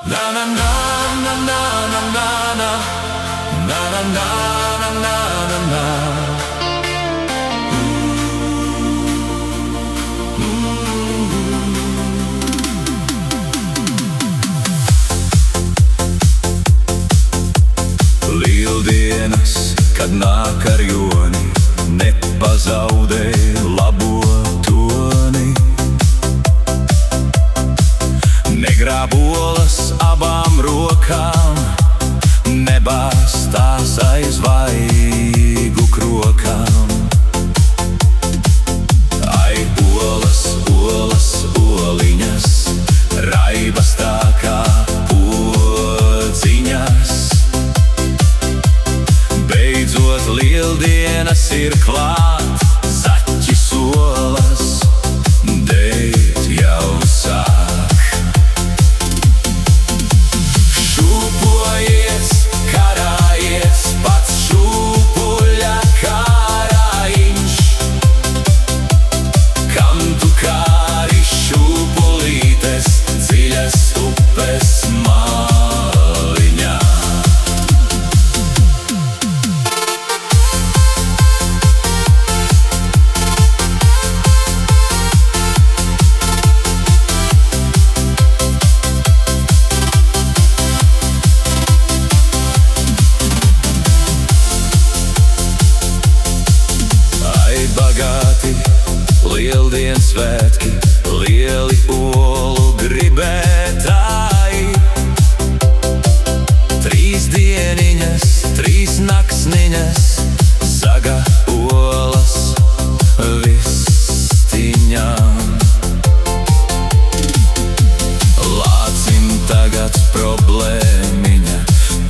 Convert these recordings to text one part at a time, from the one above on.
Na na na na na na na na na na na na na na. Lieldienas, kad nāk ar joni, nepazaudē labo toni. Negrāb olas abām rokām, nebāz tās aiz vaigu krokām. Ai, olas, olas, oliņas, raibas tā kā podziņas. Beidzot lieldienas ir klāt, zaķi solas, dēt jau sāk. Šūpojies, karājies, pats šūpuļa karājiņš. Kam tu kāri šūpulītes, dziļas upes māliņā. Bagāti lieldienas svētki, lieli olu gribētāji. 3 dieniņas, 3 naksniņas, saga olas vistiņām. Lācim tagad problēmiņa,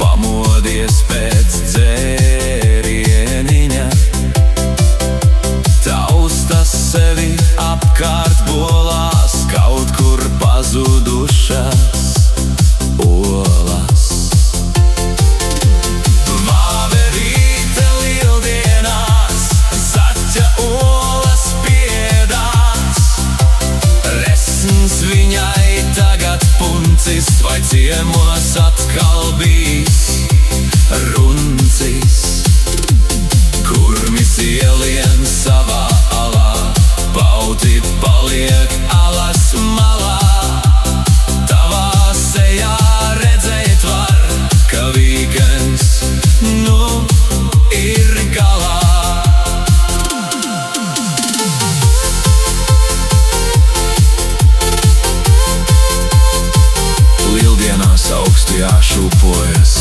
pamodies pēc dzērieniņa. Taustas sevi apkārt bolās, kaut kur pazudušas olas. Vāverīte lieldienās, zaķa olas piedās. Resns viņai tagad puncis, vai ciemos atkal bijis runcis. Kurmis ielien savā alā, pauti paliek alas malā. Tavā sejā redzēt var, ka vīkends nu ir galā. Lieldienās augstu jāšūpojas,